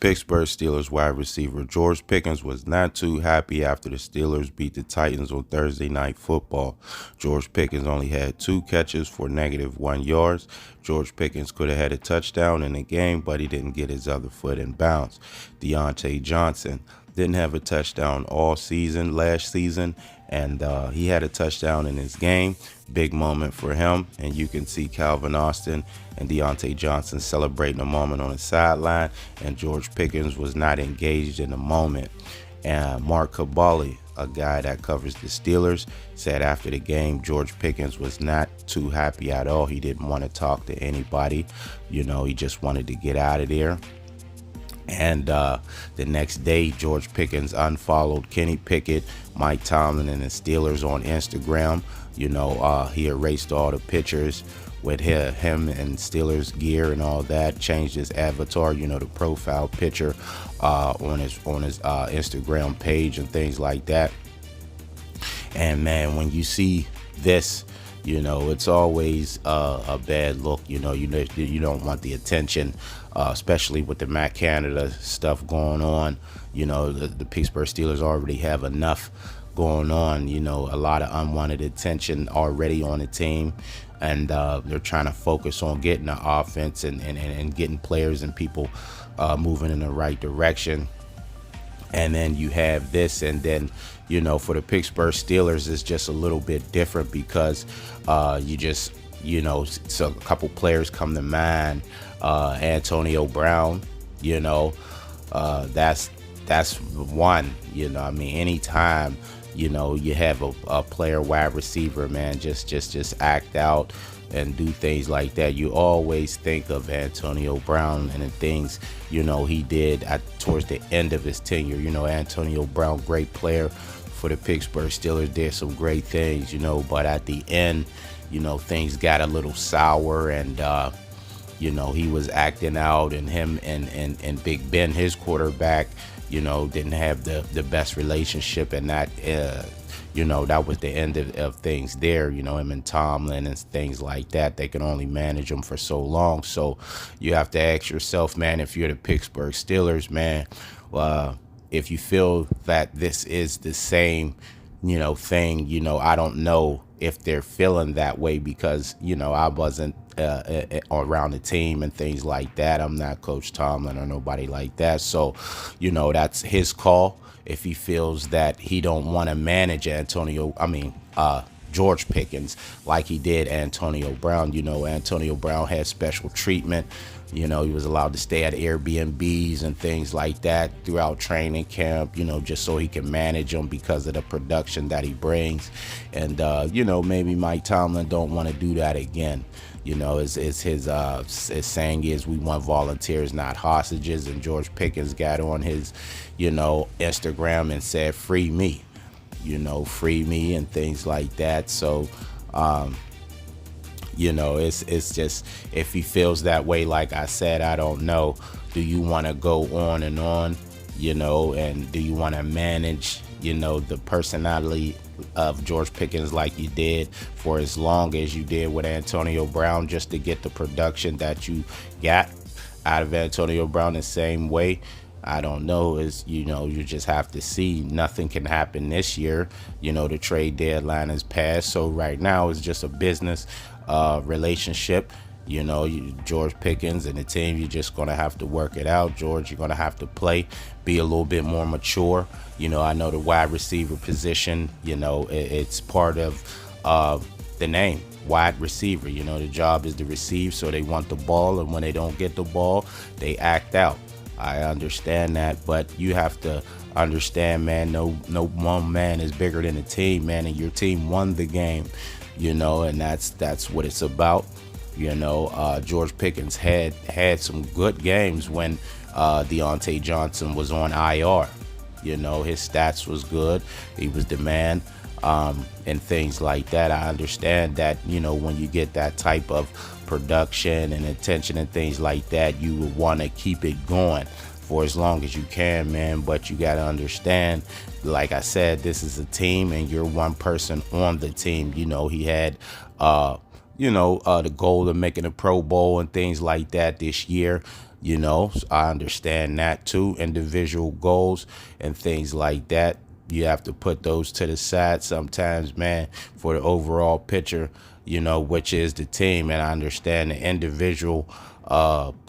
Pittsburgh Steelers wide receiver George Pickens was not too happy after the Steelers beat the Titans on Thursday Night Football. George Pickens only had 2 catches for -1 yards. George Pickens could have had a touchdown in the game, but he didn't get his other foot in bounds. Deontay Johnson didn't have a touchdown all season last season, and he had a touchdown in his game. Big moment for him, and you can see Calvin Austin and Deontay Johnson celebrating a moment on the sideline, and George Pickens was not engaged in the moment. And Mark Cabali, a guy that covers the Steelers, said after the game George Pickens was not too happy at all. He didn't want to talk to anybody. He just wanted to get out of there. And the next day, George Pickens unfollowed Kenny Pickett, Mike Tomlin, and the Steelers on Instagram. He erased all the pictures with him and Steelers gear and all that. Changed his avatar, the profile picture on his Instagram page and things like that. And man, when you see this, it's always a bad look. You don't want the attention, especially with the Matt Canada stuff going on. The Pittsburgh Steelers already have enough going on. A lot of unwanted attention already on the team, and they're trying to focus on getting the offense and getting players and people moving in the right direction. And then you have this, and then for the Pittsburgh Steelers, it's just a little bit different because so a couple players come to mind. Antonio Brown, that's one. Anytime you have a player wide receiver, man, just act out and do things like that, you always think of Antonio Brown and the things he did towards the end of his tenure. Antonio Brown, great player for the Pittsburgh Steelers, did some great things, but at the end, things got a little sour, and he was acting out, and him and Big Ben, his quarterback, didn't have the best relationship, and that that was the end of things there. Him and Tomlin and things like that, they can only manage them for so long. So you have to ask yourself, man, if you're the Pittsburgh Steelers, man, if you feel that this is the same, thing, I don't know if they're feeling that way, because, I wasn't around the team and things like that. I'm not Coach Tomlin or nobody like that. So, that's his call. If he feels that he don't want to manage George Pickens like he did Antonio Brown. Antonio Brown had special treatment. He was allowed to stay at Airbnbs and things like that throughout training camp, just so he can manage them because of the production that he brings. And, maybe Mike Tomlin don't want to do that again. His saying is, we want volunteers, not hostages. And George Pickens got on his, Instagram and said, free me, free me and things like that. So, it's just, if he feels that way, like I said, I don't know. Do you want to go on and on, and do you want to manage, the personality of George Pickens like you did for as long as you did with Antonio Brown, just to get the production that you got out of Antonio Brown the same way? I don't know. You just have to see. Nothing can happen this year. The trade deadline is passed. So right now it's just a business relationship. George Pickens and the team, you're just going to have to work it out. George, you're going to have to be a little bit more mature. I know the wide receiver position, it's part of the name, wide receiver. The job is to receive, so they want the ball, and when they don't get the ball, they act out. I understand that, but you have to understand, man, no one man is bigger than the team, man, and your team won the game, and that's what it's about. George Pickens had some good games when Deontay Johnson was on IR. His stats was good. He was the man, and things like that. I understand that, when you get that type of production and attention and things like that, you would want to keep it going for as long as you can, man. But you got to understand, like I said, this is a team, and you're one person on the team. He had the goal of making a Pro Bowl and things like that this year. So I understand that too. Individual goals and things like that, you have to put those to the side sometimes, man, for the overall picture, which is the team. And I understand the individual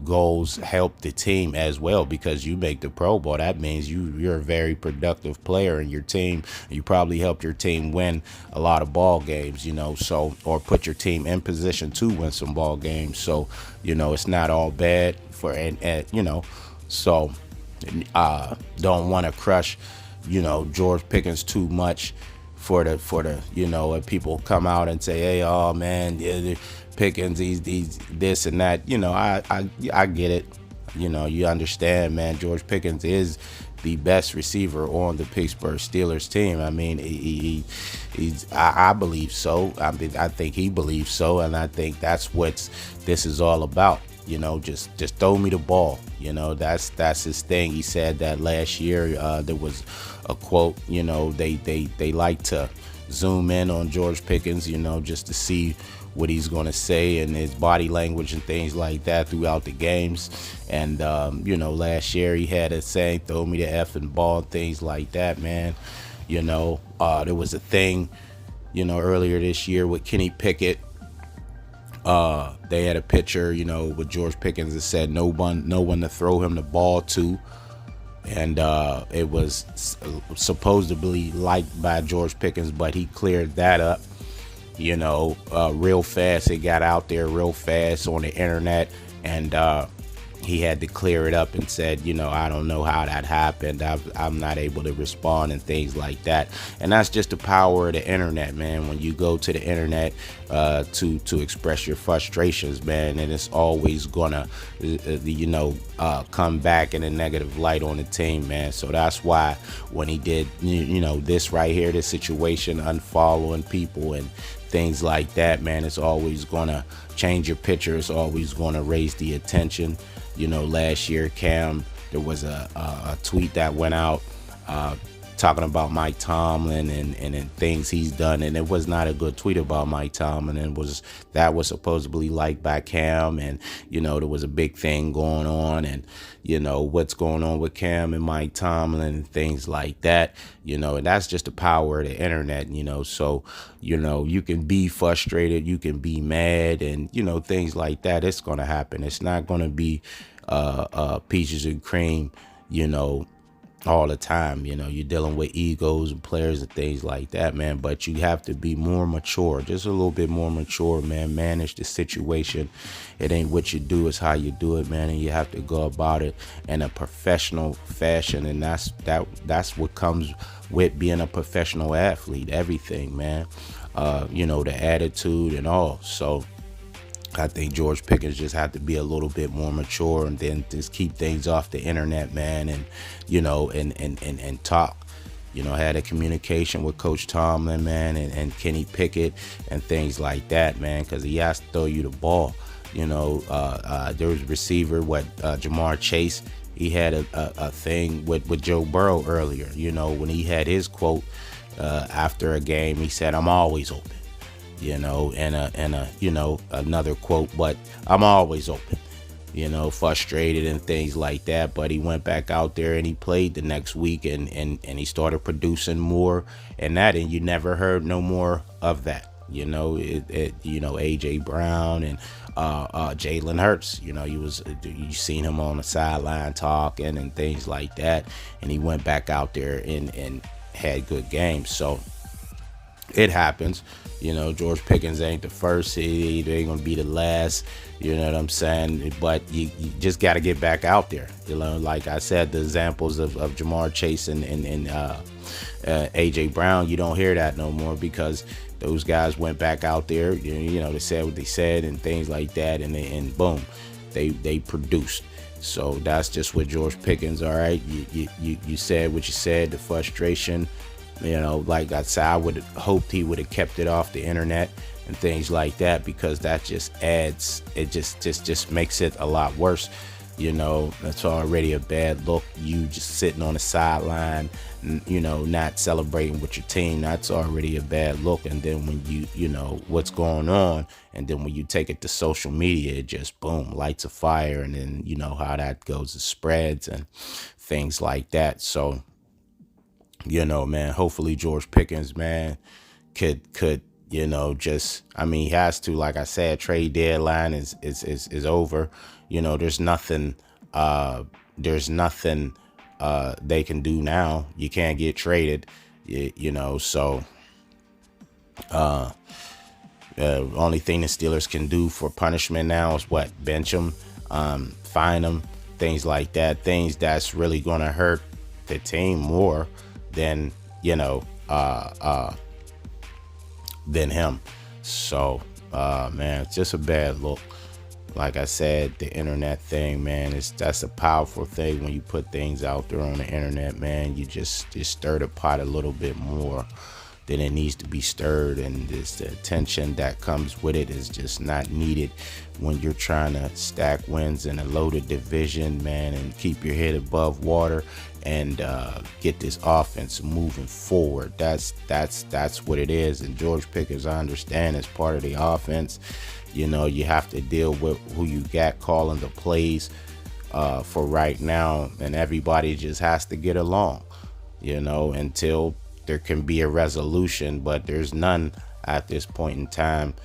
goals help the team as well, because you make the Pro Bowl. That means you're a very productive player in your team. You probably helped your team win a lot of ball games, so, or put your team in position to win some ball games. So, it's not all bad for, and so don't want to crush, George Pickens too much for the if people come out and say, hey, oh man, yeah, Pickens, he's this and that, I get it. You understand, man. George Pickens is the best receiver on the Pittsburgh Steelers team. I mean, I believe so. I think he believes so, and I think that's what this is all about. Just throw me the ball. That's his thing. He said that last year. There was a quote. They like to zoom in on George Pickens. Just to see what he's going to say and his body language and things like that throughout the games. And last year he had a saying, "Throw me the effing ball," things like that, man. There was a thing, earlier this year with Kenny Pickett. They had a picture, with George Pickens that said no one to throw him the ball to. And it was supposedly liked by George Pickens, but he cleared that up, real fast. It got out there real fast on the internet, and he had to clear it up and said, I don't know how that happened. I'm not able to respond and things like that. And that's just the power of the internet, man. When you go to the internet to express your frustrations, man, and it's always gonna, come back in a negative light on the team, man. So that's why when he did, this right here, this situation, unfollowing people and things like that, man, it's always gonna change your picture. It's always gonna raise the attention. Last year, Cam, there was a tweet that went out talking about Mike Tomlin and things he's done, and it was not a good tweet about Mike Tomlin, and that was supposedly liked by Cam, and there was a big thing going on, and what's going on with Cam and Mike Tomlin and things like that, and that's just the power of the internet, so you can be frustrated, you can be mad, and things like that. It's gonna happen. It's not gonna be peaches and cream, all the time. You're dealing with egos and players and things like that, man, but you have to be more mature, just a little bit more mature, man. Manage the situation. It ain't what you do, it's how you do it, man, and you have to go about it in a professional fashion, and that's what comes with being a professional athlete. Everything, man. The attitude and all. So I think George Pickens just had to be a little bit more mature, and then just keep things off the internet, man, and and talk. Had a communication with Coach Tomlin, man, and Kenny Pickett and things like that, man, because he has to throw you the ball. There was a receiver, Jamar Chase. He had a thing with Joe Burrow earlier. When he had his quote after a game, he said, "I'm always open." Another quote, but I'm always open, frustrated and things like that. But he went back out there and he played the next week, and he started producing more and you never heard no more of that. AJ Brown and Jalen Hurts, you seen him on the sideline talking and things like that, and he went back out there and had good games. So it happens. George Pickens ain't the first. He ain't gonna be the last. You know what I'm saying? But you just got to get back out there. Like I said, the examples of Jamar Chase and AJ Brown, you don't hear that no more, because those guys went back out there. They said what they said and things like that, and boom, they produced. So that's just with George Pickens. All right, you said what you said. The frustration. Like I said, I would have hoped he would have kept it off the internet and things like that, because that just adds, it just makes it a lot worse. You know, that's already a bad look. You just sitting on the sideline, you know, not celebrating with your team. That's already a bad look. And then when you know, what's going on, and then when you take it to social media, it just boom, lights a fire. And then you know how that goes, it spreads and things like that. So, you know, man, hopefully George Pickens, man, could you know, just, I mean, he has to, like I said, trade deadline is over. You know, there's nothing they can do now. You can't get traded, you know. So only thing the Steelers can do for punishment now is what? Bench him, fine him, things like that. Things that's really gonna hurt the team more than, you know, than him. So man, it's just a bad look. Like I said, the internet thing, man, that's a powerful thing. When you put things out there on the internet, man, you just stir the pot a little bit more than it needs to be stirred, and the attention that comes with it is just not needed when you're trying to stack wins in a loaded division, man, and keep your head above water and get this offense moving forward. That's what it is. And George Pickens, I understand, is part of the offense. You know, you have to deal with who you got calling the plays for right now, and everybody just has to get along, you know, until there can be a resolution. But there's none at this point in time.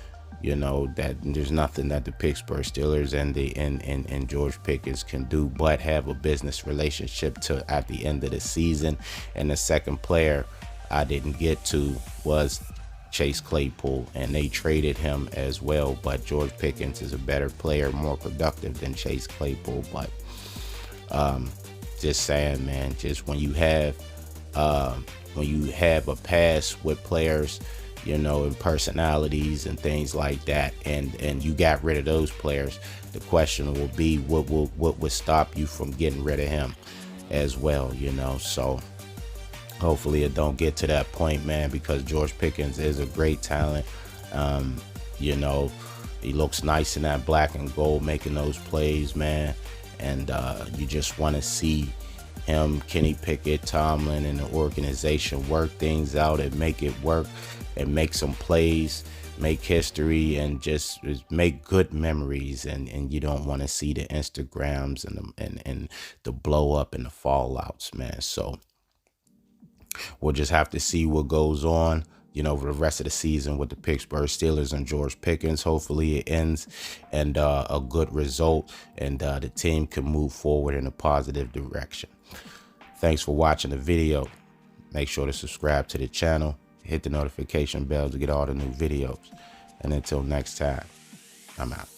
You know, that there's nothing that the Pittsburgh Steelers and George Pickens can do but have a business relationship to at the end of the season. And the second player I didn't get to was Chase Claypool, and they traded him as well. But George Pickens is a better player, more productive than Chase Claypool. But just saying, man, just when you have a past with players, you know, and personalities and things like that, and you got rid of those players, the question will be what would stop you from getting rid of him as well, you know. So hopefully it don't get to that point, man, because George Pickens is a great talent. You know, he looks nice in that black and gold, making those plays, man. And you just want to see him, Kenny Pickett, Tomlin, and the organization work things out and make it work and make some plays, make history, and just make good memories. And you don't want to see the Instagrams and the blow up and the fallouts, man. So we'll just have to see what goes on, you know, for the rest of the season with the Pittsburgh Steelers and George Pickens. Hopefully it ends and a good result, and the team can move forward in a positive direction. Thanks for watching the video. Make sure to subscribe to the channel, hit the notification bell to get all the new videos. And until next time, I'm out.